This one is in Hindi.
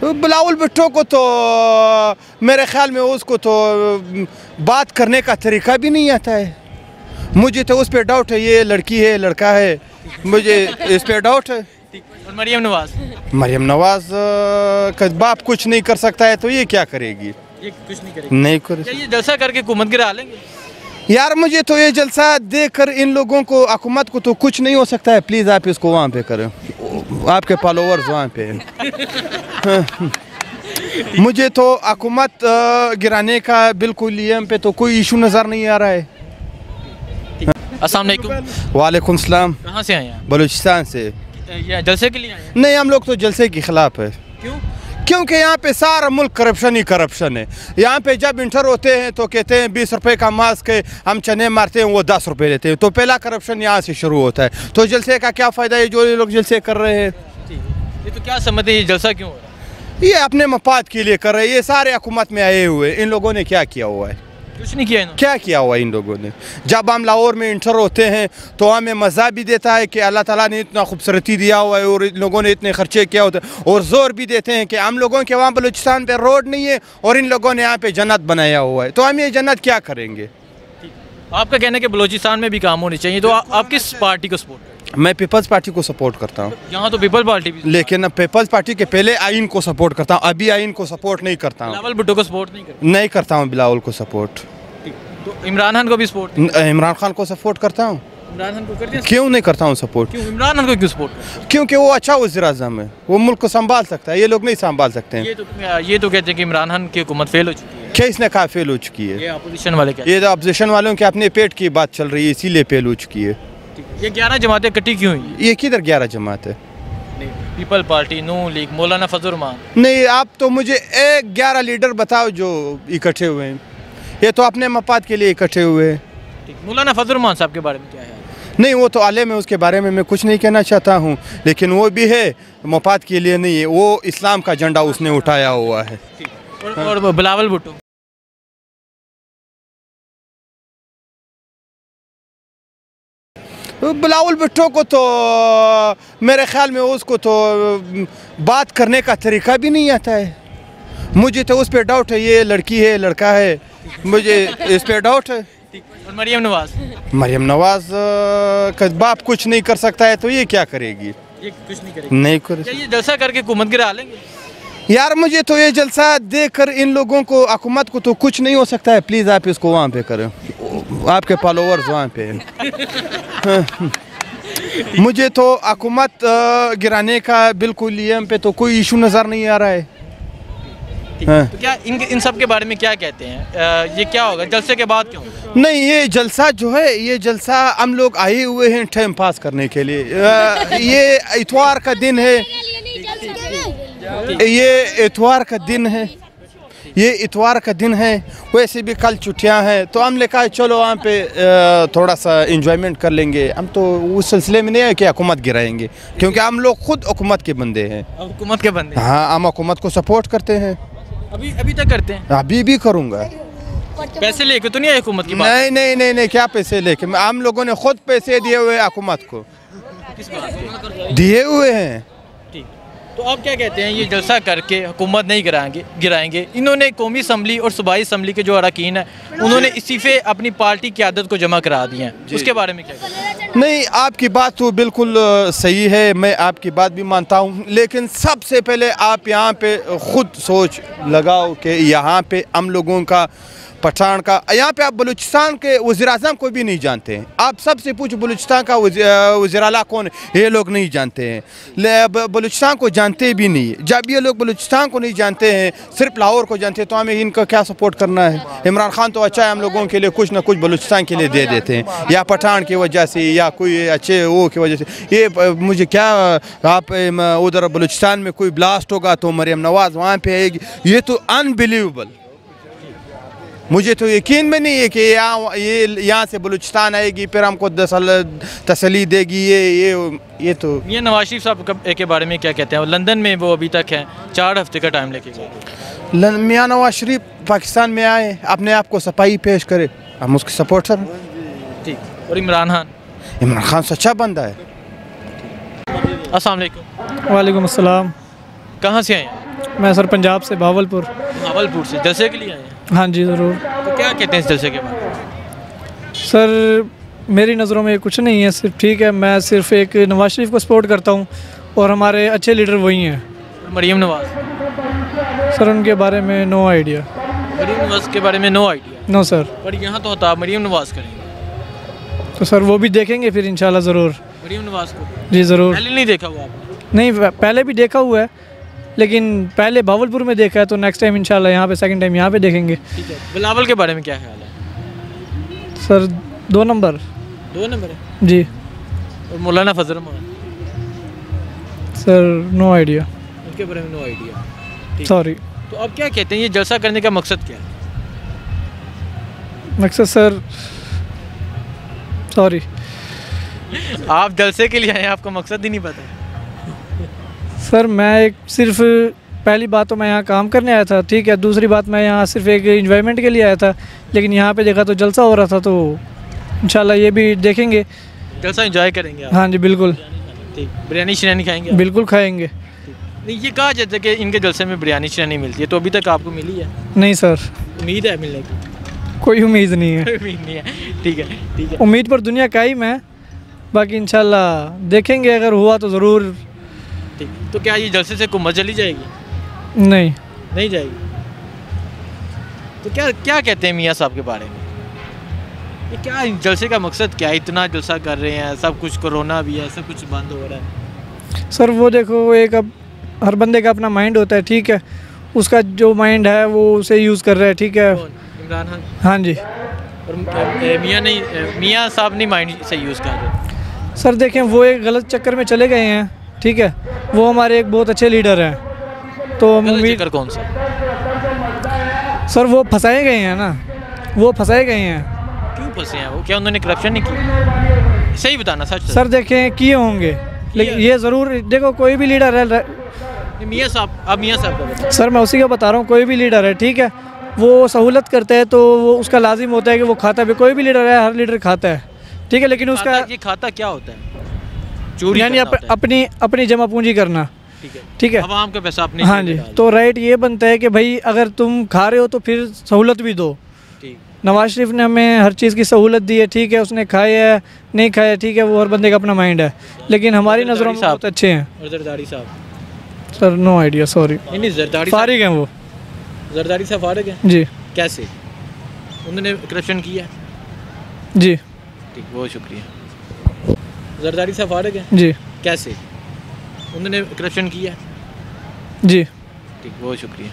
बिलावल भुट्टो को तो मेरे ख्याल में उसको तो बात करने का तरीका भी नहीं आता है। मुझे तो उस पर डाउट है, ये लड़की है लड़का है, मुझे इस पर डाउट है। और मरियम नवाज का बाप कुछ नहीं कर सकता है तो ये क्या करेगी? ये कुछ नहीं करेगी। नहीं कर। ये जलसा करके हुकूमत गिरा लेंगे? यार मुझे तो ये जलसा देखकर इन लोगों को, हुकूमत को तो कुछ नहीं हो सकता है। प्लीज़ आप इसको वहाँ पे करें, आपके फॉलोवर्स वहाँ पे मुझे तो हुकूमत गिराने का बिल्कुल एम पे तो कोई इशू नज़र नहीं आ रहा है। अस्सलाम वालेकुम। वालेकुम सलाम। कहाँ से आए हैं? बलूचिस्तान से। ये जलसे के लिए आए हैं? नहीं, हम लोग तो जलसे के खिलाफ है। क्यों? क्योंकि यहाँ पे सारा मुल्क करप्शन ही करप्शन है। यहाँ पे जब इंटर होते हैं तो कहते हैं 20 रुपए का मास्क है, हम चने मारते हैं वो 10 रुपए लेते हैं। तो पहला करप्शन यहाँ से शुरू होता है। तो जलसे का क्या फ़ायदा है जो ये लोग जलसे कर रहे हैं? ये तो क्या समझते हैं ये जलसा क्यों हो रहा है? ये अपने मफाद के लिए कर रहे हैं। ये सारे हुकूमत में आए हुए, इन लोगों ने क्या किया हुआ है? कुछ नहीं किया इन्होंने। क्या किया हुआ इन लोगों ने? जब हम लाहौर में इंटर होते हैं तो हमें मज़ा भी देता है कि अल्लाह ताला ने इतना खूबसूरती दिया हुआ है और इन लोगों ने इतने खर्चे किया होते हैं, और ज़ोर भी देते हैं कि हम लोगों के वहाँ बलूचिस्तान पे रोड नहीं है और इन लोगों ने यहाँ पे जन्नत बनाया हुआ है। तो हम ये जन्नत क्या करेंगे? आपका कहना है कि बलूचिस्तान में भी काम होने चाहिए, तो आप किस पार्टी को सपोर्ट करते हैं? मैं पीपल्स पार्टी को सपोर्ट करता हूँ। यहाँ तो पीपल्स पार्टी भी, लेकिन पीपल्स पार्टी के पहले आइन को सपोर्ट करता हूँ, अभी आइन को सपोर्ट नहीं करता हूँ। बिलावल भुट्टो को सपोर्ट नहीं करते? नहीं करता हूँ बिलावल को सपोर्ट। तो इमरान खान को भी सपोर्ट? इमरान खान को सपोर्ट करता हूँ। इमरान खान को करते हैं? क्यों नहीं करता हूँ सपोर्ट? क्यों इमरान खान को क्यों सपोर्ट करते हैं? क्योंकि वो अच्छा वज़ीर आज़म है, वो मुल्क को संभाल सकता है, ये लोग नहीं संभाल सकते हैं। ये तो कहते हैं कि इमरान खान की हुकूमत फेल हो चुकी है। क्या इसने कहा फेल हो चुकी है? ये अपोजिशन वाले कहते ये तो अपोजिशन वालों के अपने पेट की बात चल रही है, इसीलिए फेल हो चुकी है। हैं। ये 11 जमातें इकट्ठी क्यों हुई? ये किधर 11 जमात है? पीपल पार्टी, नून लीग, मौलाना फजल रहमान। नहीं, आप तो मुझे 11 लीडर बताओ जो इकट्ठे हुए हैं। ये तो अपने मफाद के लिए इकट्ठे हुए हैं। मौलाना फजल रहमान साहब के बारे में क्या है? नहीं, वो तो आलिम है, उसके बारे में मैं कुछ नहीं कहना चाहता हूँ, लेकिन वो भी है मफाद के लिए नहीं है, वो इस्लाम का झंडा उसने उठाया हुआ है। और बिलावल भुट्टो? बिलावल भुट्टो को तो मेरे ख्याल में उसको तो बात करने का तरीका भी नहीं आता है। मुझे तो उस पर डाउट है, ये लड़की है लड़का है, मुझे इस पर डाउट है। और मरियम नवाज का बाप कुछ नहीं कर सकता है तो ये क्या करेगी? ये कुछ नहीं करेगी। नहीं कर। ये जलसा करके हुकूमत गिरा लेंगे? यार मुझे तो ये जलसा देखकर इन लोगों को, हुकूमत को तो कुछ नहीं हो सकता है। प्लीज़ आप इसको वहाँ पे करें, आपके फॉलोवर्स वहाँ पे मुझे तो हुकूमत गिराने का बिल्कुल एम पे तो कोई इशू नज़र नहीं आ रहा है। तो क्या इन सब के बारे में क्या कहते हैं? ये क्या होगा जलसे के बाद? क्यों नहीं, ये जलसा जो है, ये जलसा हम लोग आए हुए हैं टाइम पास करने के लिए। ये इतवार का दिन है, ये इतवार का दिन है, ये इतवार का दिन है। वैसे भी कल छुट्टियां हैं तो हमने कहा चलो वहाँ पे थोड़ा सा इंजॉयमेंट कर लेंगे। हम तो उस सिलसिले में नहीं है कि हुकूमत गिराएंगे, क्योंकि हम लोग खुद हुकूमत के बंदे हैं। हुकूमत के बंदे? हाँ, हम हुकूमत को सपोर्ट करते हैं। अभी तक करते हैं? अभी भी करूँगा। पैसे लेके तो नहीं है हुकूमत की बात? नहीं नहीं नहीं नहीं, क्या पैसे लेके? हम लोगों ने खुद पैसे दिए हुए हुकूमत को। किस बात? दिए हुए हैं। ठीक, तो आप क्या कहते हैं ये जलसा करके हुकूमत नहीं गिराएंगे? इन्होंने कौमी असम्बली और सूबाई असम्बली के जो अरकान हैं उन्होंने इस्तीफ़े अपनी पार्टी की आदत को जमा करा दिए हैं, उसके बारे में क्या कहते हैं? नहीं, आपकी बात तो बिल्कुल सही है, मैं आपकी बात भी मानता हूँ, लेकिन सबसे पहले आप यहाँ पे खुद सोच लगाओ कि यहाँ पे हम लोगों का पठान का, यहाँ पे आप बलूचिस्तान के वज़ीर आज़म को भी नहीं जानते हैं। आप सबसे पूछो बलूचिस्तान का वज़ीर आला कौन है, ये लोग नहीं जानते हैं। बलूचिस्तान को जानते भी नहीं। जब ये लोग बलूचिस्तान को नहीं जानते हैं, सिर्फ लाहौर को जानते हैं, तो हमें इनका क्या सपोर्ट करना है? इमरान खान तो अच्छा है, हम लोगों के लिए कुछ ना कुछ बलूचिस्तान के लिए दे देते हैं, या पठान की वजह से या कोई अच्छे वो की वजह से। ये मुझे क्या, आप उधर बलूचिस्तान में कोई ब्लास्ट होगा तो मरियम नवाज़ वहाँ पर आएगी, ये तो अनबिलीवेबल। मुझे तो यकीन में नहीं है कि यहाँ से बलूचिस्तान आएगी फिर हमको तसल्ली देगी। ये तो ये नवाज शरीफ साहब के बारे में क्या कहते हैं? लंदन में वो अभी तक हैं, 4 हफ्ते का टाइम लेके गए। मियाँ नवाज शरीफ पाकिस्तान में आए, अपने आप को सफाई पेश करे, हम उसके सपोर्टर। ठीक। और इमरान खान सच्चा बंदा है। अस्सलाम वालेकुम। वालेकुम अस्सलाम। कहाँ से आए हैं? मैं सर पंजाब से भावलपुर। भावलपुर से जलसे के लिए आए हैं? हाँ जी ज़रूर। तो क्या कहते हैं इस जलसे के बारे में? सर मेरी नज़रों में कुछ नहीं है, सिर्फ ठीक है, मैं सिर्फ एक नवाज शरीफ को सपोर्ट करता हूँ और हमारे अच्छे लीडर वही हैं। मरीम नवाज? सर उनके बारे में नो आइडिया। मरीम नवाज के बारे में नो आइडिया? No sir. पर यहाँ तो होता मरीम नवाज करेंगे तो सर वो भी देखेंगे फिर इंशाल्लाह ज़रूर। मरीम नवाज को? जी ज़रूर। पहले नहीं देखा हुआ आपने? नहीं पहले भी देखा हुआ है, लेकिन पहले भावलपुर में देखा है, तो नेक्स्ट टाइम इंशाल्लाह यहाँ पे सेकंड टाइम यहाँ पे देखेंगे। ठीक है। बिलावल के बारे में क्या ख्याल है? Sir 2 number. 2 नंबर है जी। और Maulana Fazal Rehman? Sir no idea. उनके बारे में नो आइडिया। सॉरी। तो अब क्या कहते हैं, ये जलसा करने का मकसद क्या है? मकसद सर सॉरी। आप जलसे के लिए आए हैं, आपको मकसद ही नहीं पता? सर मैं एक सिर्फ पहली बात तो मैं यहाँ काम करने आया था, ठीक है। दूसरी बात मैं यहाँ सिर्फ एक एंजॉयमेंट के लिए आया था, लेकिन यहाँ पे देखा तो जलसा हो रहा था, तो इंशाल्लाह ये भी देखेंगे। जलसा एंजॉय करेंगे आप? हाँ जी बिल्कुल। ठीक। बिरयानी शिरयानी खाएंगे? बिल्कुल खाएंगे। नहीं, ये कहा जाता है कि इनके जलसे में बिरयानी शिरयानी मिलती है, तो अभी तक आपको मिली है? नहीं सर। उम्मीद है मिलने की? कोई उम्मीद नहीं है। उम्मीद नहीं है। ठीक है, ठीक है। उम्मीद पर दुनिया कायम है, बाकी इंशाल्लाह देखेंगे, अगर हुआ तो ज़रूर। ठीक। तो क्या ये जलसे से हुकूमत चली जाएगी? नहीं। नहीं जाएगी? तो क्या क्या कहते हैं मियाँ साहब के बारे में? ये क्या जलसे का मकसद क्या है? इतना जलसा कर रहे हैं, सब कुछ, कोरोना भी है, सब कुछ बंद हो रहा है। सर वो देखो, एक अब हर बंदे का अपना माइंड होता है, ठीक है। उसका जो माइंड है वो उसे यूज़ कर रहा है, ठीक है। कौन? इमरान खान? हाँ जी। और मियाँ साहब नहीं माइंड से यूज़ कर रहे? सर देखें, वो एक गलत चक्कर में चले गए हैं, ठीक है। वो हमारे एक बहुत अच्छे लीडर हैं, तो हम उम्मीद। चक्कर कौन सा? सर वो फंसाए गए हैं ना, वो फंसाए गए हैं। क्यों फंसे हैं वो? क्या उन्होंने करप्शन नहीं की? सही बताना, सच। सर देखें किए होंगे, लेकिन ये ज़रूर देखो, कोई भी लीडर है। मियाँ साहब, अब मियाँ साहब का बताओ। सर मैं उसी का बता रहा हूँ, कोई भी लीडर है, ठीक है, वो सहूलत करता है तो वो उसका लाजिम होता है कि वो खाता भी। कोई भी लीडर है, हर लीडर खाता है, ठीक है, लेकिन उसका ये खाता क्या होता है? चोरी यानी अपनी जमा पूंजी करना, ठीक है। आवाम का पैसा अपने। हाँ जी। तो राइट ये बनता है कि भाई अगर तुम खा रहे हो तो फिर सहूलत भी दो। नवाज शरीफ ने हमें हर चीज़ की सहूलत दी है, ठीक है। उसने खाया है, नहीं खाया, ठीक है, वो हर बंदे का अपना माइंड है, लेकिन हमारी नज़रों में बहुत अच्छे हैं। और जरदारी साहब? Sir no idea, sorry. नहीं, जरदारी फारिग हैं वो। जरदारी साहब फारिग हैं? जी। कैसे? उन्होंने करप्शन किया? जी। ठीक, बहुत शुक्रिया। जरदारी साहब फारिग हैं? जी। कैसे? उन्होंने करप्शन किया? जी। ठीक, बहुत शुक्रिया।